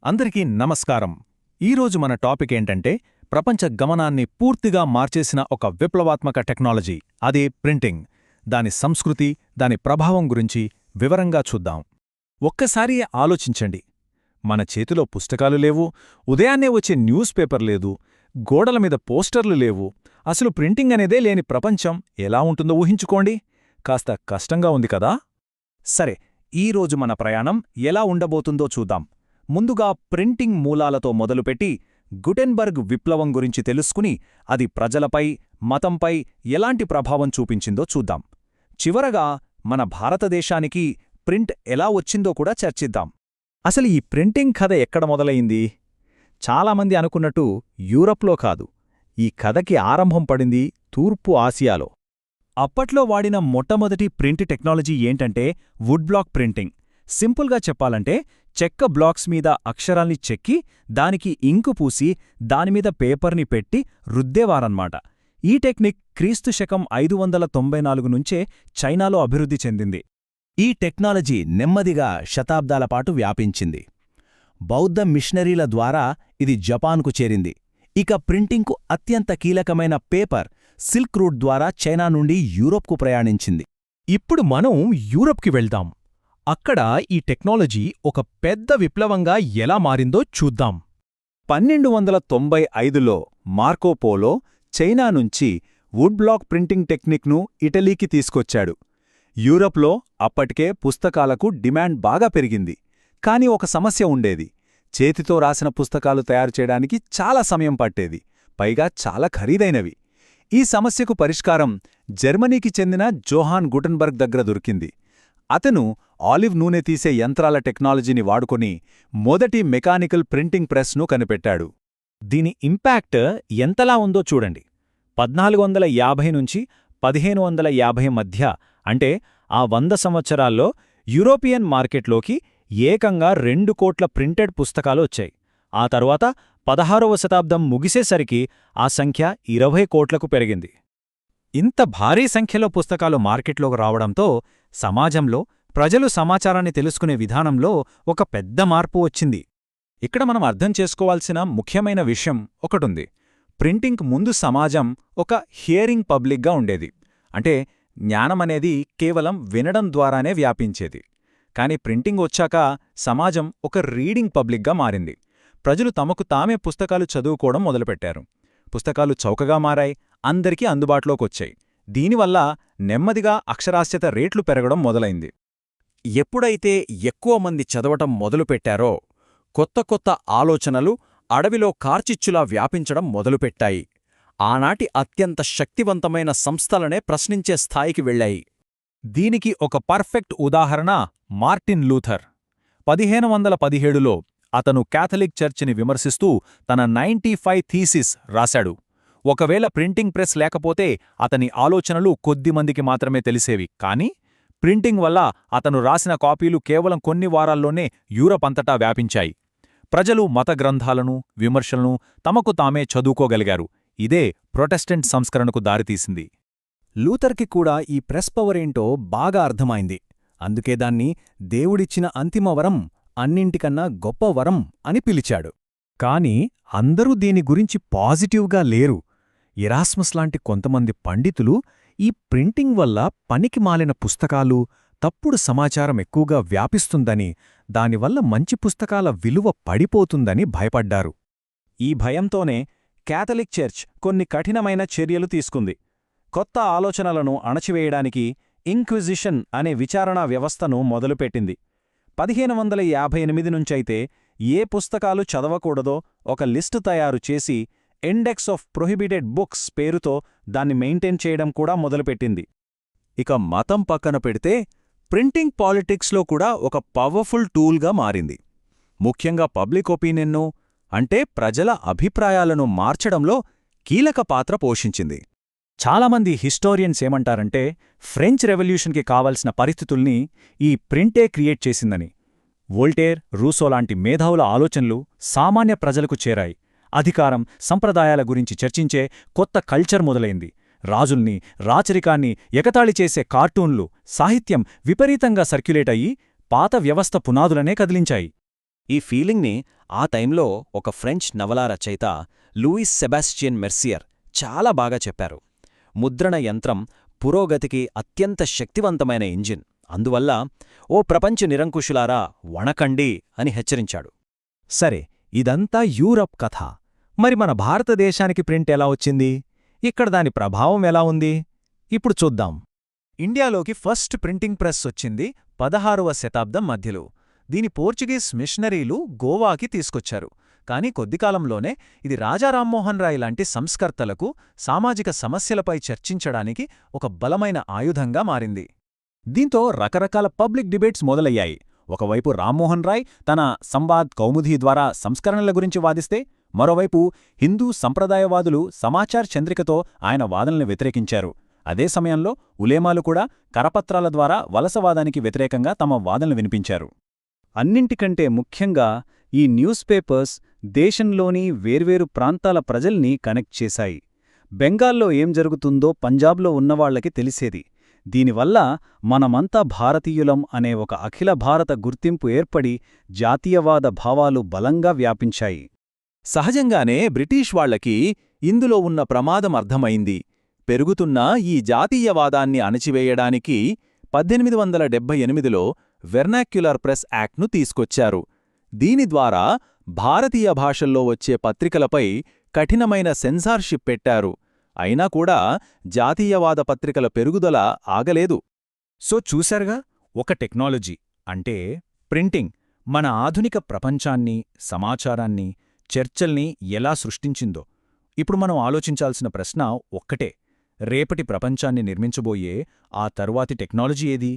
అందరికీ నమస్కారం. ఈరోజు మన టాపిక్ ఏంటంటే ప్రపంచ గమనాన్ని పూర్తిగా మార్చేసిన ఒక విప్లవాత్మక టెక్నాలజీ, అదే ప్రింటింగ్. దాని సంస్కృతి, దాని ప్రభావం గురించి వివరంగా చూద్దాం. ఒక్కసారి ఆలోచించండి. మన చేతిలో పుస్తకాలు లేవు, ఉదయాన్నే వచ్చే న్యూస్ పేపర్ లేదు, గోడల మీద పోస్టర్లు లేవు. అసలు ప్రింటింగ్ అనేదే లేని ప్రపంచం ఎలా ఉంటుందో ఊహించుకోండి. కాస్త కష్టంగా ఉంది కదా? సరే, ఈరోజు మన ప్రయాణం ఎలా ఉండబోతుందో చూద్దాం. ముందుగా ప్రింటింగ్ మూలాలతో మొదలుపెట్టి గుటెన్బర్గ్ విప్లవం గురించి తెలుసుకుని అది ప్రజలపై, మతంపై ఎలాంటి ప్రభావం చూపించిందో చూద్దాం. చివరగా మన భారతదేశానికి ప్రింట్ ఎలా వచ్చిందో కూడా చర్చిద్దాం. అసలు ఈ ప్రింటింగ్ కథ ఎక్కడ మొదలయింది? చాలామంది అనుకున్నట్టు యూరప్లో కాదు. ఈ కథకి ఆరంభం పడింది తూర్పు ఆసియాలో. అప్పట్లో వాడిన మొట్టమొదటి ప్రింట్ టెక్నాలజీ ఏంటంటే వుడ్ బ్లాక్ ప్రింటింగ్. సింపుల్గా చెప్పాలంటే చెక్క బ్లాక్స్ మీద అక్షరాల్ని చెక్కి దానికి ఇంకు పూసి దానిమీద పేపర్ని పెట్టి రుద్దేవారన్మాట. ఈ టెక్నిక్ క్రీస్తు శకం 594 నుంచే చైనాలో అభివృద్ధి చెందింది. ఈ టెక్నాలజీ నెమ్మదిగా శతాబ్దాల పాటు వ్యాపించింది. బౌద్ధ మిషనరీల ద్వారా ఇది జపాన్కు చేరింది. ఇక ప్రింటింగ్కు అత్యంత కీలకమైన పేపర్ సిల్క్ రూట్ ద్వారా చైనా నుండి యూరోప్కు ప్రయాణించింది. ఇప్పుడు మనం యూరప్కి వెళ్దాం. అక్కడ ఈ టెక్నాలజీ ఒక పెద్ద విప్లవంగా ఎలా మారిందో చూద్దాం. 1295లో మార్కోపోలో చైనా నుంచి వుడ్ బ్లాక్ ప్రింటింగ్ టెక్నిక్ను ఇటలీకి తీసుకొచ్చాడు. యూరప్లో అప్పటికే పుస్తకాలకు డిమాండ్ బాగా పెరిగింది. కాని ఒక సమస్య ఉండేది. చేతితో రాసిన పుస్తకాలు తయారు చేయడానికి చాలా సమయం పట్టేది, పైగా చాలా ఖరీదైనవి. ఈ సమస్యకు పరిష్కారం జర్మనీకి చెందిన జోహాన్ గుటెన్బర్గ్ దగ్గర దొరికింది. అతను ఆలివ్ నూనె తీసే యంత్రాల టెక్నాలజీని వాడుకొని మొదటి మెకానికల్ ప్రింటింగ్ ప్రెస్ను కనిపెట్టాడు. దీని ఇంపాక్ట్ ఎంతలా ఉందో చూడండి. 1450 నుంచి 1550 మధ్య, అంటే ఆ 100 సంవత్సరాల్లో యూరోపియన్ మార్కెట్లోకి ఏకంగా 2 కోట్ల ప్రింటెడ్ పుస్తకాలు వచ్చాయి. ఆ తరువాత 16వ శతాబ్దం ముగిసేసరికి ఆ సంఖ్య 20 కోట్లకు పెరిగింది. ఇంత భారీ సంఖ్యలో పుస్తకాలు మార్కెట్లోకి రావడంతో సమాజంలో ప్రజలు సమాచారాన్ని తెలుసుకునే విధానంలో ఒక పెద్ద మార్పు వచ్చింది. ఇక్కడ మనం అర్థం చేసుకోవాల్సిన ముఖ్యమైన విషయం ఒకటుంది. ప్రింటింగ్ ముందు సమాజం ఒక హియరింగ్ పబ్లిక్గా ఉండేది. అంటే జ్ఞానమనేది కేవలం వినడం ద్వారానే వ్యాపించేది. కాని ప్రింటింగ్ వచ్చాక సమాజం ఒక రీడింగ్ పబ్లిక్గా మారింది. ప్రజలు తమకు తామే పుస్తకాలు చదువుకోవడం మొదలుపెట్టారు. పుస్తకాలు చౌకగా మారాయి, అందరికీ అందుబాటులోకొచ్చాయి. దీనివల్ల నెమ్మదిగా అక్షరాస్యత రేట్లు పెరగడం మొదలైంది. ఎప్పుడైతే ఎక్కువ మంది చదవటం మొదలుపెట్టారో కొత్త కొత్త ఆలోచనలు అడవిలో కార్చిచ్చులా వ్యాపించడం మొదలుపెట్టాయి. ఆనాటి అత్యంత శక్తివంతమైన సంస్థలనే ప్రశ్నించే స్థాయికి వెళ్లాయి. దీనికి ఒక పర్ఫెక్ట్ ఉదాహరణ మార్టిన్ లూథర్. 1517లో అతను క్యాథలిక్ చర్చిని విమర్శిస్తూ తన 95 థీసిస్ రాశాడు. ఒకవేళ ప్రింటింగ్ ప్రెస్ లేకపోతే అతని ఆలోచనలు కొద్దిమందికి మాత్రమే తెలిసేవి. కాని ప్రింటింగ్ వల్ల అతను రాసిన కాపీలు కేవలం కొన్ని వారాల్లోనే యూరప్ అంతటా వ్యాపించాయి. ప్రజలు మత గ్రంథాలను, విమర్శలను తమకు తామే చదువుకోగలిగారు. ఇదే ప్రొటెస్టెంట్ సంస్కరణకు దారితీసింది. లూథర్కి కూడా ఈ ప్రెస్ పవరేంటో బాగా అర్థమైంది. అందుకే దాన్ని దేవుడిచ్చిన అంతిమ వరం, అన్నింటికన్నా గొప్ప వరం అని పిలిచాడు. కాని అందరూ దీని గురించి పాజిటివ్గా లేరు. ఎరాస్మస్ లాంటి కొంతమంది పండితులు ఈ ప్రింటింగ్ వల్ల పనికి మాలిన పుస్తకాలు, తప్పుడు సమాచారం ఎక్కువగా వ్యాపిస్తుందని, దానివల్ల మంచి పుస్తకాల విలువ పడిపోతుందని భయపడ్డారు. ఈ భయంతోనే క్యాథలిక్ చర్చ్ కొన్ని కఠినమైన చర్యలు తీసుకుంది. కొత్త ఆలోచనలను అణచివేయడానికి ఇంక్విజిషన్ అనే విచారణా వ్యవస్థను మొదలుపెట్టింది. 1558 నుంచైతే ఏ పుస్తకాలు చదవకూడదో ఒక లిస్టు తయారు చేసి ఇండెక్స్ ఆఫ్ ప్రొహిబిటెడ్ బుక్స్ పేరుతో దాన్ని మెయింటైన్ చేయడం కూడా మొదలుపెట్టింది. ఇక మతం పక్కన పెడితే ప్రింటింగ్ పాలిటిక్స్లో కూడా ఒక పవర్ఫుల్ టూల్గా మారింది. ముఖ్యంగా పబ్లిక్ ఒపీనియన్ను, అంటే ప్రజల అభిప్రాయాలను మార్చడంలో కీలక పాత్ర పోషించింది. చాలామంది హిస్టోరియన్స్ ఏమంటారంటే ఫ్రెంచ్ రెవల్యూషన్కి కావలసిన పరిస్థితుల్ని ఈ ప్రింటే క్రియేట్ చేసిందని. వోల్టేర్, రూసో లాంటి మేధావుల ఆలోచనలు సామాన్య ప్రజలకు చేరాయి. అధికారం, సంప్రదాయాల గురించి చర్చించే కొత్త కల్చర్ మొదలైంది. రాజుల్ని, రాచరికాన్ని ఎగతాళి చేసే కార్టూన్లు, సాహిత్యం విపరీతంగా సర్క్యులేట్ అయ్యి పాత వ్యవస్థ పునాదులనే కదిలించాయి. ఈ ఫీలింగ్ని ఆ టైంలో ఒక ఫ్రెంచ్ నవలా రచయిత లూయిస్ సెబాస్టియన్ మెర్సియర్ చాలా బాగా చెప్పారు. ముద్రణ యంత్రం పురోగతికి అత్యంత శక్తివంతమైన ఇంజిన్. అందువల్ల ఓ ప్రపంచ నిరంకుశులారా వణకండి అని హెచ్చరించాడు. సరే, ఇదంతా యూరప్ కథ. మరి మన భారతదేశానికి ప్రింట్ ఎలా వచ్చింది? ఇక్కడ దాని ప్రభావం ఎలా ఉంది? ఇప్పుడు చూద్దాం. ఇండియాలోకి ఫస్ట్ ప్రింటింగ్ ప్రెస్ వచ్చింది 16వ శతాబ్దం మధ్యలో. దీని పోర్చుగీస్ మిషనరీలు గోవాకి తీసుకొచ్చారు. కానీ కొద్దికాలంలోనే ఇది రాజా రామ్మోహన్ రాయ్ లాంటి సంస్కర్తలకు సామాజిక సమస్యలపై చర్చించడానికి ఒక బలమైన ఆయుధంగా మారింది. దీంతో రకరకాల పబ్లిక్ డిబేట్స్ మొదలయ్యాయి. ఒకవైపు రామ్మోహన్ రాయ్ తన సంవాద్ కౌముదీ ద్వారా సంస్కరణల గురించి వాదిస్తే, మరోవైపు హిందూ సంప్రదాయవాదులు సమాచార్ చంద్రికతో ఆయన వాదనల్ని వ్యతిరేకించారు. అదే సమయంలో ఉలేమాలు కూడా కరపత్రాల ద్వారా వలసవాదానికి వ్యతిరేకంగా తమ వాదనలు వినిపించారు. అన్నింటికంటే ముఖ్యంగా ఈ న్యూస్ పేపర్స్ దేశంలోని వేర్వేరు ప్రాంతాల ప్రజల్ని కనెక్ట్ చేశాయి. బెంగాల్లో ఏం జరుగుతుందో పంజాబ్లో ఉన్నవాళ్లకి తెలిసేది. దీనివల్ల మనమంతా భారతీయులం అనే ఒక అఖిల భారత గుర్తింపు ఏర్పడి జాతీయవాద భావాలు బలంగా వ్యాపించాయి. సహజంగానే బ్రిటిష్ వాళ్లకి ఇందులో ఉన్న ప్రమాదం అర్థమైంది. పెరుగుతున్న ఈ జాతీయవాదాన్ని అణచివేయడానికి 1878లో వెర్నాక్యులర్ ప్రెస్ యాక్ట్ను తీసుకొచ్చారు. దీని ద్వారా భారతీయ భాషల్లో వచ్చే పత్రికలపై కఠినమైన సెన్సార్షిప్ పెట్టారు. అయినా కూడా జాతీయవాద పత్రికల పెరుగుదల ఆగలేదు. సో చూశారుగా, ఒక టెక్నాలజీ అంటే ప్రింటింగ్ మన ఆధునిక ప్రపంచాన్ని, సమాచారాన్ని, చర్చల్ని ఎలా సృష్టించిందో. ఇప్పుడు మనం ఆలోచించాల్సిన ప్రశ్న ఒక్కటే: రేపటి ప్రపంచాన్ని నిర్మించబోయే ఆ తరువాతి టెక్నాలజీ ఏది?